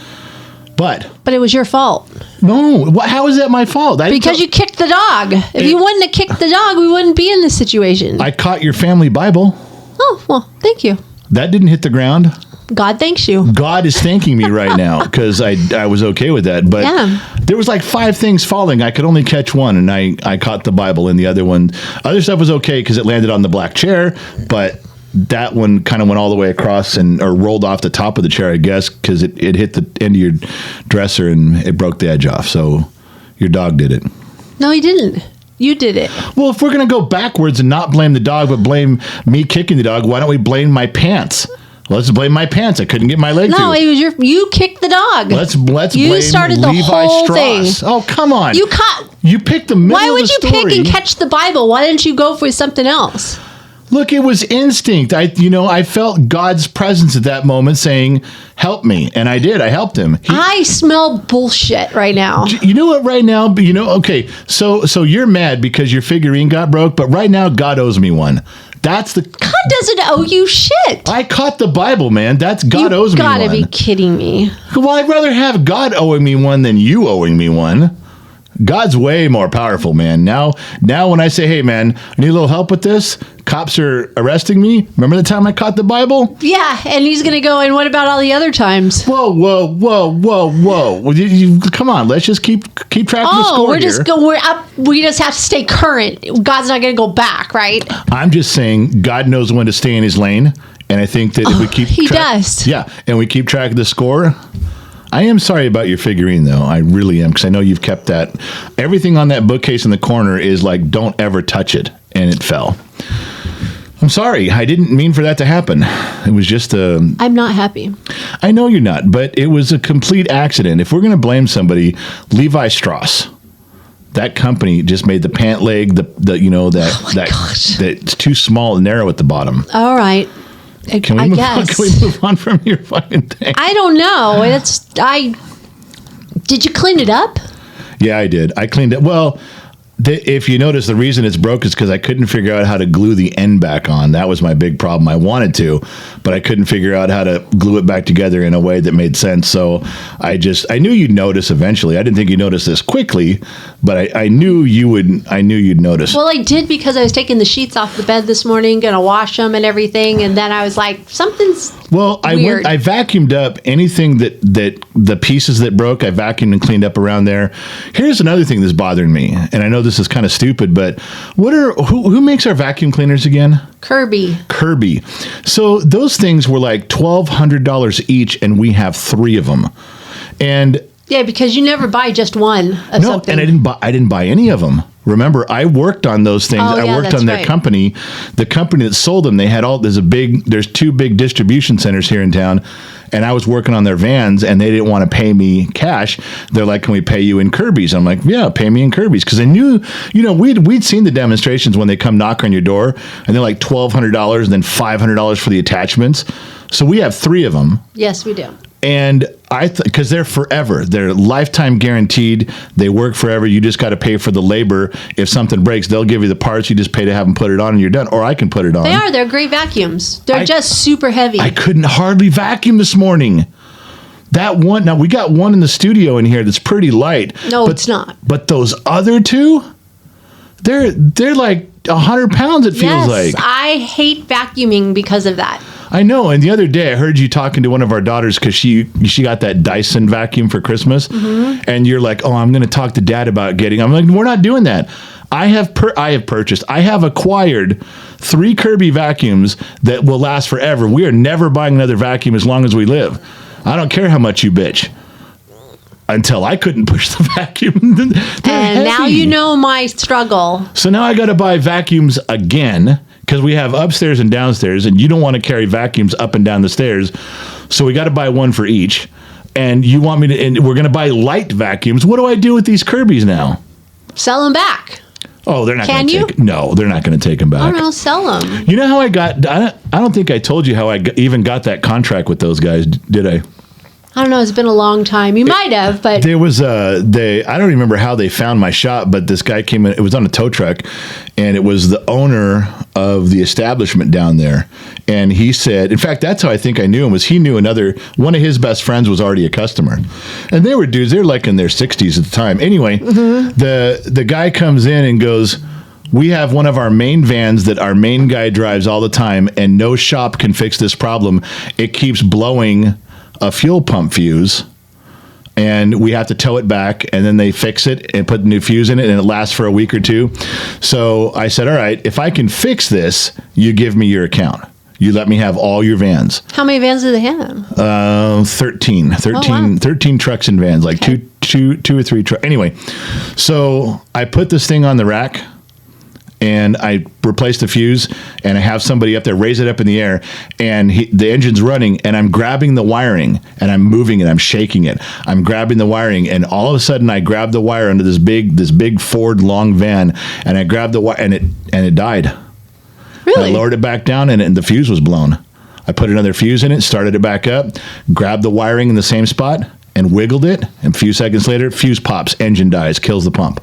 But it was your fault. No, how is that my fault? Because you kicked the dog. If you wouldn't have kicked the dog, we wouldn't be in this situation. I caught your family Bible. Oh, well, thank you. That didn't hit the ground. God thanks you. God is thanking me right now because I was okay with that. But there was like 5 things falling. I could only catch one, and I caught the Bible, and the other stuff was okay because it landed on the black chair, but that one kind of went all the way across or rolled off the top of the chair, I guess, because it hit the end of your dresser and it broke the edge off. So your dog did it. No, he didn't. You did it. Well, if we're going to go backwards and not blame the dog, but blame me kicking the dog, why don't we blame my pants? Let's blame my pants. I couldn't get my leg No, through. it was you kicked the dog. Let's you blame started the Levi whole Strauss. thing. Oh, come on. You picked the middle Why of would the you story. pick and catch the Bible? Why didn't you go for something else? Look, it was instinct. I felt God's presence at that moment saying, help me. And I did. I helped him. I smell bullshit right now. You know what, right now, okay, so you're mad because your figurine got broke, but right now God owes me one. That's the... God doesn't owe you shit. I caught the Bible, man. That's God owes You me one. gotta be kidding me. Well, I'd rather have God owing me one than you owing me one. God's way more powerful, man. Now when I say, hey, man, I need a little help with this, cops are arresting me. Remember the time I caught the Bible? Yeah, and he's gonna go, and what about all the other times? Whoa. Well, come on, let's just keep track of the score we're up. We just have to stay current. God's not gonna go back, right? I'm just saying God knows when to stay in his lane. And I think that if we keep He does. Yeah, and we keep track of the score. I am sorry about your figurine, though. I really am, because I know you've kept that. Everything on that bookcase in the corner is like, don't ever touch it. And it fell. I'm sorry. I didn't mean for that to happen. It was just a... I'm not happy. I know you're not, but it was a complete accident. If we're going to blame somebody, Levi Strauss. That company just made the pant leg, that's too small and narrow at the bottom. All right. Can we move on from your fucking thing? I don't know. Did you clean it up? Yeah, I did. I cleaned it. Well, if you notice, the reason it's broke is because I couldn't figure out how to glue the end back on. That was my big problem. I wanted to, but I couldn't figure out how to glue it back together in a way that made sense. So I knew you'd notice eventually. I didn't think you'd notice this quickly, but I knew you would. I knew you'd notice. Well, I did, because I was taking the sheets off the bed this morning, gonna wash them and everything, and then I was like, something's weird. I vacuumed up anything that the pieces that broke. I vacuumed and cleaned up around there. Here's another thing that's bothering me, and I know this is kind of stupid, but who makes our vacuum cleaners again? Kirby. So those things were like $1,200 each, and we have 3 of them. And yeah, because you never buy just one of something. And I didn't buy any of them. Remember, I worked on those things. Oh, yeah, I worked on their company. The company that sold them, they had there's 2 big distribution centers here in town, and I was working on their vans, and they didn't want to pay me cash. They're like, can we pay you in Kirby's? I'm like, yeah, pay me in Kirby's. Because I knew, we'd seen the demonstrations when they come knock on your door, and they're like $1,200 and then $500 for the attachments. So we have 3 of them. Yes, we do. And because they're forever, they're lifetime guaranteed. They work forever. You just got to pay for the labor. If something breaks, they'll give you the parts. You just pay to have them put it on, and you're done. Or I can put it on. They're great vacuums. They're just super heavy. I couldn't hardly vacuum this morning. That one. Now we got one in the studio in here that's pretty light. No, it's not. But those other 2, they're like 100 pounds. It feels like. I hate vacuuming because of that. I know. And the other day I heard you talking to one of our daughters because she got that Dyson vacuum for Christmas. Mm-hmm. And you're like, oh, I'm going to talk to Dad about getting. I'm like, we're not doing that. I have acquired 3 Kirby vacuums that will last forever. We are never buying another vacuum as long as we live. I don't care how much you bitch. Until I couldn't push the vacuum. And now you know my struggle. So now I got to buy vacuums again, because we have upstairs and downstairs, and you don't want to carry vacuums up and down the stairs. So we got to buy one for each. And you want me to, and we're going to buy light vacuums. What do I do with these Kirby's now? Sell them back. Oh, they're not going to take. No, they're not going to take them back. I don't know, sell them. You know how I don't think I told you how I even got that contract with those guys, did I? I don't know. It's been a long time. You might have, but there was I don't remember how they found my shop, but this guy came in. It was on a tow truck, and it was the owner of the establishment down there. And he said, in fact, that's how I think I knew him. Was he knew one of his best friends was already a customer, and they were dudes. They're like in their 60s at the time. Anyway, the guy comes in and goes, we have one of our main vans that our main guy drives all the time, and no shop can fix this problem. It keeps blowing a fuel pump fuse, and we have to tow it back, and then they fix it and put the new fuse in it, and it lasts for a week or 2. So I said, all right, if I can fix this, you give me your account. You let me have all your vans. How many vans do they have? 13 trucks and vans, like two or three trucks. Anyway, so I put this thing on the rack and I replaced the fuse, and I have somebody up there raise it up in the air, and the engine's running, and I'm grabbing the wiring, and I'm moving it, I'm shaking it. I'm grabbing the wiring, and all of a sudden I grab the wire under this big Ford long van, and I grabbed the wire, and it died. Really? I lowered it back down, and the fuse was blown. I put another fuse in it, started it back up, grabbed the wiring in the same spot, and wiggled it, and a few seconds later, fuse pops, engine dies, kills the pump.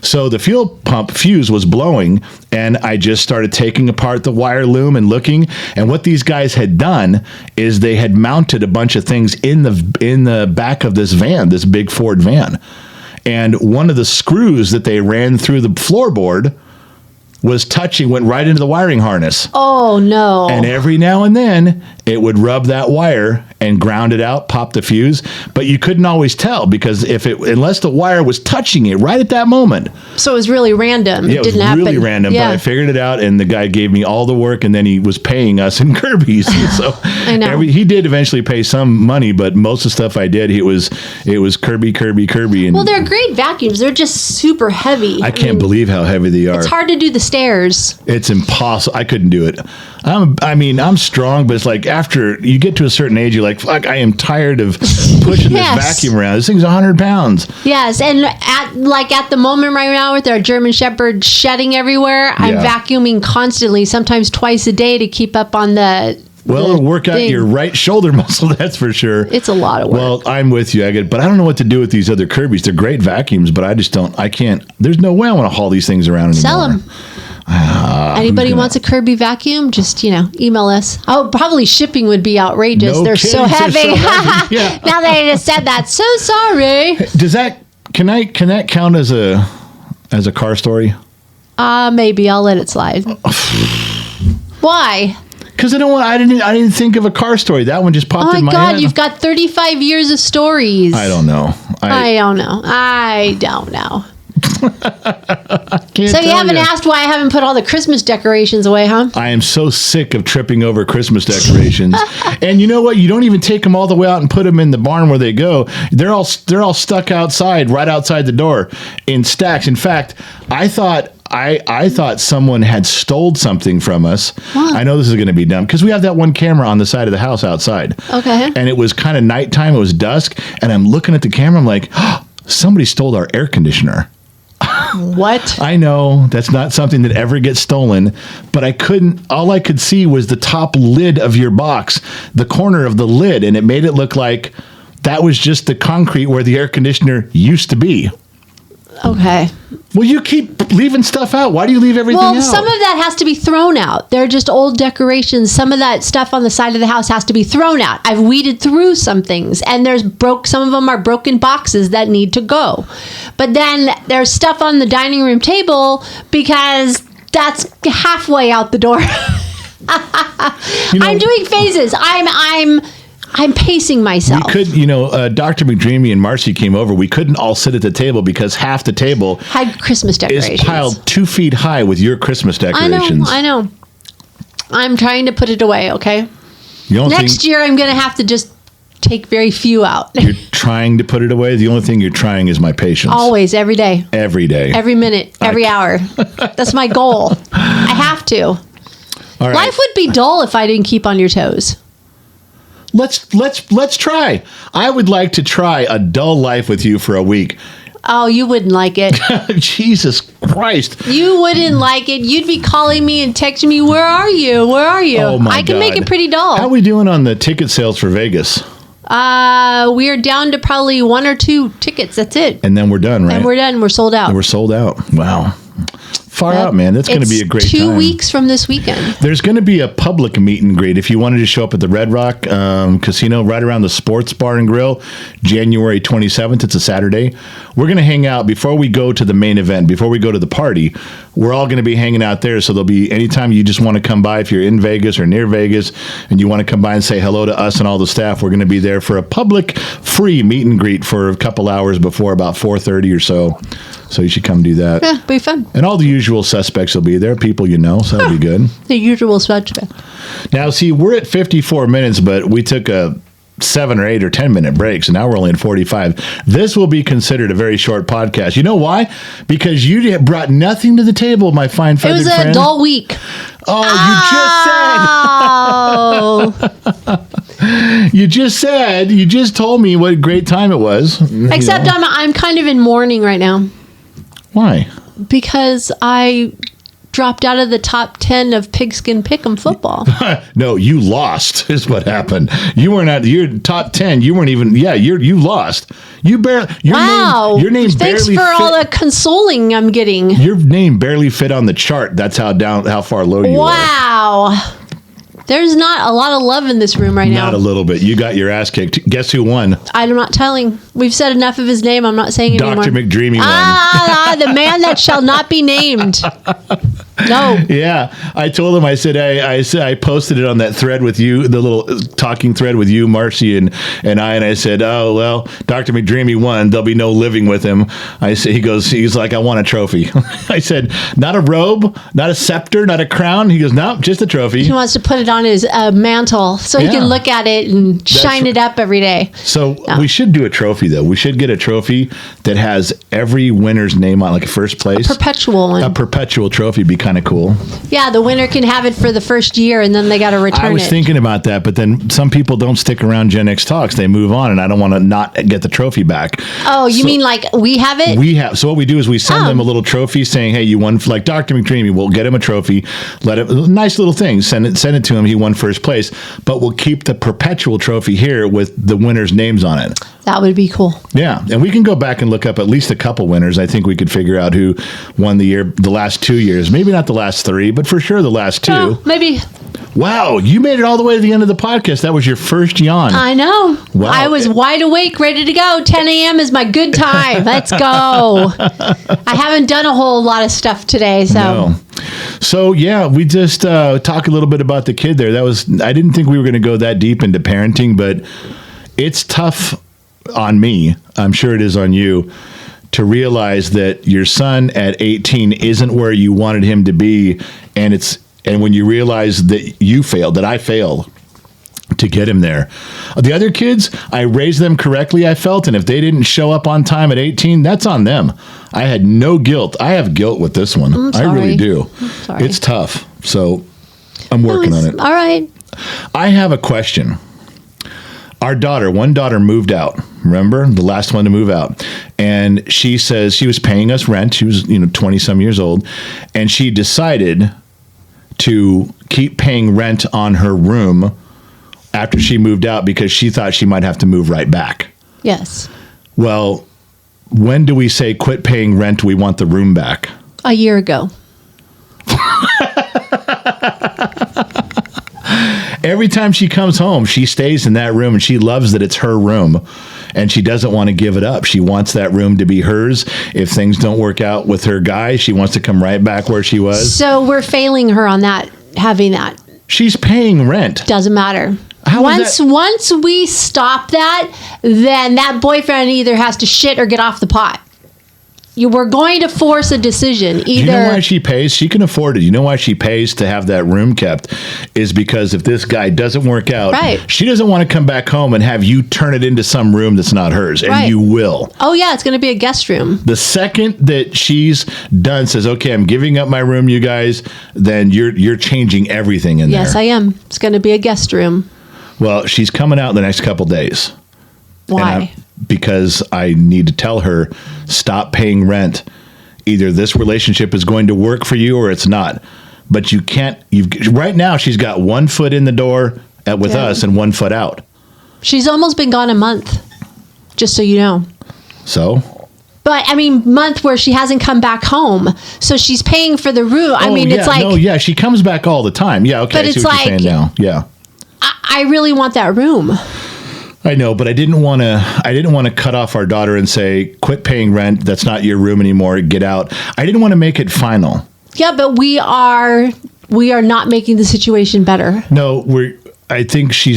So the fuel pump fuse was blowing, and I just started taking apart the wire loom and looking. And what these guys had done is they had mounted a bunch of things in the back of this van, this big Ford van. And one of the screws that they ran through the floorboard went right into the wiring harness. Oh, no. And every now and then it would rub that wire and ground it out, pop the fuse. But you couldn't always tell, because unless the wire was touching it right at that moment. So it was really random. Yeah, it didn't was really happen. random. Yeah. But I figured it out, and the guy gave me all the work, and then he was paying us in Kirby's. So I know. He did eventually pay some money, but most of the stuff I did, it was Kirby. And Well, they're great vacuums. They're just super heavy. I can't believe how heavy they are. It's hard to do the stairs. It's impossible. I couldn't do it. I'm strong, but it's like after you get to a certain age, you're like, fuck, I am tired of pushing Yes. this vacuum around. This thing's 100 pounds. Yes, and at the moment right now with our German Shepherd shedding everywhere, I'm Yeah. vacuuming constantly, sometimes twice a day to keep up on the. Well, the it'll work out thing. your right shoulder muscle, that's for sure. It's a lot of work. Well, I'm with you. But I don't know what to do with these other Kirby's. They're great vacuums, but I can't. There's no way I want to haul these things around anymore. Sell them. Anybody wants a Kirby vacuum? Just email us. Oh, probably shipping would be outrageous. No They're kidding, so they're heavy. so heavy. Yeah. Now that I just said that, so sorry. Does that can that count as a car story? Maybe I'll let it slide. Why? Because I didn't think of a car story. That one just Oh popped in my my God, head. you've got 35 years of stories. I don't know. I don't know. I don't know. Can't So you tell haven't ya. asked why I haven't put all the Christmas decorations away, huh? I am so sick of tripping over Christmas decorations. And you know what? You don't even take them all the way out and put them in the barn where they go. They're all stuck outside, right outside the door, in stacks. In fact, I thought someone had stole something from us. What? I know this is going to be dumb because we have that one camera on the side of the house outside. Okay. And it was kind of nighttime. It was dusk, and I'm looking at the camera. I'm like, oh, somebody stole our air conditioner. What? I know that's not something that ever gets stolen, but all I could see was the top lid of your box, the corner of the lid, and it made it look like that was just the concrete where the air conditioner used to be. Okay. Well, you keep leaving stuff out. Why do you leave everything out? Well, some of that has to be thrown out. They're just old decorations. Some of that stuff on the side of the house has to be thrown out. I've weeded through some things, and some of them are broken boxes that need to go. But then there's stuff on the dining room table because that's halfway out the door. I'm doing phases. I'm pacing myself. We could, Dr. McDreamy and Marcy came over. We couldn't all sit at the table because half the table Had Christmas is decorations. piled 2 feet high with your Christmas I decorations. know. I'm trying to put it away, okay? The only Next thing year, I'm going to have to just take very few out. you're trying to put it away. The only thing you're trying is my patience. Always, every day, Every day. every minute, every hour. That's my goal. I have to. All right. Life would be dull if I didn't keep on your toes. Let's try. I would like to try a dull life with you for a week. Oh, you wouldn't like it. Jesus Christ. You wouldn't like it. You'd be calling me and texting me, "Where are you? Where are you?" Oh my I can make God. it pretty dull. How are we doing on the ticket sales for Vegas? We're down to probably 1 or 2 tickets. That's it. And then we're done, right? And we're done. We're sold out. We're sold out. Wow. Far out, man. That's going to be a great 2 time. weeks from this weekend. There's going to be a public meet and greet if you wanted to show up at the Red Rock Casino right around the Sports Bar and Grill, January 27th. It's a Saturday. We're going to hang out before we go to the main event, before we go to the party. We're all going to be hanging out there. So there'll be anytime you just want to come by, if you're in Vegas or near Vegas and you want to come by and say hello to us and all the staff, we're going to be there for a public free meet and greet for a couple hours before about 4:30 or so. So you should come do that. Yeah, be fun. And all the usual suspects will be there, people you know, so that'll be good. The usual suspect. Now, see, we're at 54 minutes, but we took a 7 or 8 or 10 minute breaks, and now we're only at 45. This will be considered a very short podcast. You know why? Because you brought nothing to the table, my fine It feathered was friend. a dull week. Oh, Oh. you just told me what a great time it was. Except You know. I'm kind of in mourning right now Why? because I dropped out of the top 10 of Pigskin Pick'em football. No, you lost is what happened. You weren't at your top 10. You weren't even, you lost. You barely, Wow. your name Thanks barely for fit, all the consoling I'm getting. your name barely fit on the chart. That's how far low you were. Wow. There's not a lot of love in this room right now. Not a little bit. You got your ass kicked. Guess who won? I'm not telling. We've said enough of his name. I'm not saying it anymore. Dr. McDreamy won. The man that shall not be named. No. Yeah, I told him. I said I posted it on that thread with you, the little talking thread with you, Marcy, and I. And I said, oh well, Dr. McDreamy won. There'll be no living with him. I say he's like, I want a trophy. I said, not a robe, not a scepter, not a crown. He goes, no, just a trophy. He wants to put it on his mantle so he Yeah. can look at it and shine it up every day. So we should do a trophy though. We should get a trophy that has every winner's name on, like a first place. Perpetual one. A perpetual trophy would be kind of cool. Yeah, the winner can have it for the first year and then they got to return it. I was thinking about that, but then some people don't stick around Gen X Talks. They move on, and I don't want to not get the trophy back. Oh, you mean like we have it? We have. So what we do is we send them a little trophy saying, "Hey, you won." Like Dr. McDreamy, we'll get him a trophy. Let him nice little thing. Send it to him. He won first place, but we'll keep the perpetual trophy here with the winners' names on it. That would be cool. Yeah, and we can go back and look up at least a couple winners. I think we could figure out who won the last 2 years. Maybe not the last 3, but for sure the last 2. Oh, maybe. Wow, you made it all the way to the end of the podcast. That was your first yawn. I know. Wow. I was wide awake, ready to go. 10 a.m. is my good time. Let's go. I haven't done a whole lot of stuff today, so. No. So yeah, we just talk a little bit about the kid there. I didn't think we were going to go that deep into parenting, but it's tough on me. I'm sure it is on you to realize that your son at 18 isn't where you wanted him to be, and when you realize that you failed, that I failed to get him there. The other kids, I raised them correctly, I felt, and if they didn't show up on time at 18, that's on them. I had no guilt. I have guilt with this one. I'm I really sorry. do. I'm sorry. It's tough. So I'm working on it. All right. I have a question. Our one daughter moved out. Remember, the last one to move out. And she says she was paying us rent. She was, 20 some years old. And she decided to keep paying rent on her room after she moved out because she thought she might have to move right back. Yes. Well, when do we say quit paying rent? We want the room back. A year ago. Every time she comes home, she stays in that room and she loves that it's her room and she doesn't want to give it up. She wants that room to be hers. If things don't work out with her guy, she wants to come right back where she was. So we're failing her on that, having that. She's paying rent. Doesn't matter. How is that- Once we stop that, then that boyfriend either has to shit or get off the pot. We're going to force a decision. Either. Do you know why she pays? She can afford it. You know why she pays to have that room kept is because if this guy doesn't work out, Right. she doesn't want to come back home and have you turn it into some room that's not hers. And Right. you will. Oh yeah, it's going to be a guest room. The second that she's done, says, okay, I'm giving up my room, you guys, then you're changing everything in there. Yes, I am. It's going to be a guest room. Well, she's coming out in the next couple days. Why? Because I need to tell her, stop paying rent. Either this relationship is going to work for you or it's not. But you can't. Right now, she's got 1 foot in the door with Yeah. us and 1 foot out. She's almost been gone a month, just so you know. So? But I mean, month where she hasn't come back home, so she's paying for the room. I mean, it's like she comes back all the time. Yeah, okay, But I see it's what you're like- saying now. Yeah. I really want that room. I know, but I didn't want to cut off our daughter and say, quit paying rent. That's not your room anymore. Get out. I didn't want to make it final. Yeah, but we are not making the situation better. No, I think she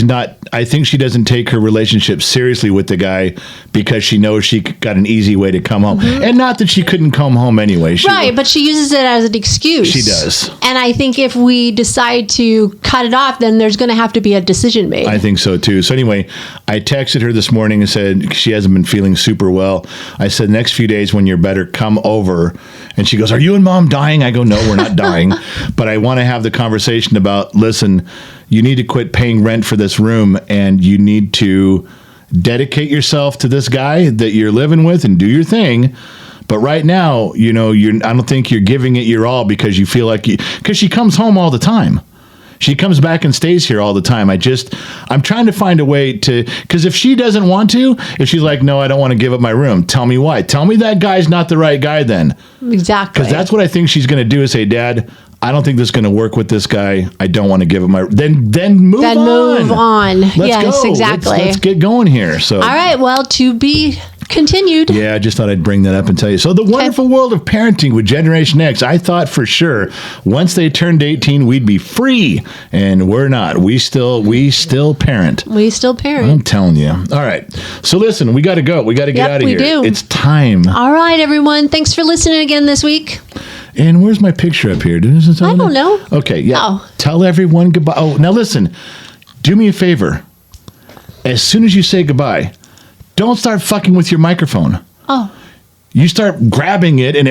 doesn't take her relationship seriously with the guy because she knows she got an easy way to come home. And not that she couldn't come home anyway. Right, but she uses it as an excuse. She does. And I think if we decide to cut it off, then there's going to have to be a decision made. I think so too. So anyway, I texted her this morning and said she hasn't been feeling super well. I said, next few days when you're better, come over. And she goes, are you and Mom dying? I go, no, we're not dying. But I want to have the conversation about, listen, you need to quit paying rent for this room and you need to dedicate yourself to this guy that you're living with and do your thing. But right now, I don't think you're giving it your all because you feel like because she comes home all the time. She comes back and stays here all the time. I'm trying to find a way to, because if she doesn't want to, if she's like, no, I don't want to give up my room, tell me why. Tell me that guy's not the right guy then. Exactly. Because that's what I think she's going to do is say, Dad, I don't think this is going to work with this guy. I don't want to give him my, then move on. Move on. Let's yes, go. Exactly. Let's get going here. So. All right. Well, to be continued. Yeah, I just thought I'd bring that up and tell you. So the wonderful world of parenting with Generation X, I thought for sure once they turned 18, we'd be free. And we're not. We still parent. We still parent. I'm telling you. All right. So listen, we got to go. We got to get out of here. We do. It's time. All right, everyone. Thanks for listening again this week. And where's my picture up here? I don't know. Okay, yeah. Oh. Tell everyone goodbye. Oh, now listen. Do me a favor. As soon as you say goodbye, don't start fucking with your microphone. Oh. You start grabbing it and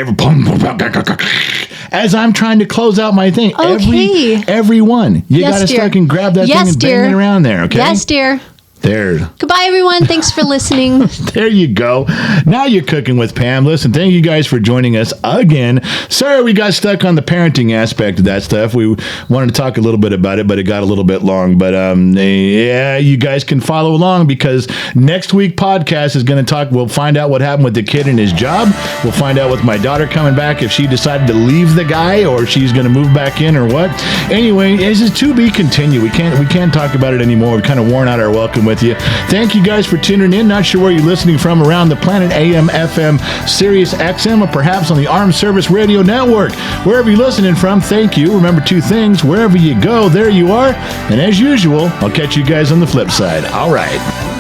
as I'm trying to close out my thing. Okay. Everyone. You got to fucking grab that thing and bang it around there, okay? Yes, dear. There. Goodbye, everyone. Thanks for listening. There you go. Now you're cooking with Pam. Listen, thank you guys for joining us again. Sorry we got stuck on the parenting aspect of that stuff. We wanted to talk a little bit about it, but it got a little bit long. But yeah, you guys can follow along because next week podcast is going to talk. We'll find out what happened with the kid and his job. We'll find out with my daughter coming back if she decided to leave the guy or she's going to move back in or what. Anyway, this is to be continued. We can't talk about it anymore. We've kind of worn out our welcome with you. Thank you guys for tuning in. Not sure where you're listening from around the planet, AM, FM, Sirius XM, or perhaps on the Armed Service Radio Network. Wherever you're listening from, thank you. Remember two things. Wherever you go, there you are. And as usual, I'll catch you guys on the flip side. All right.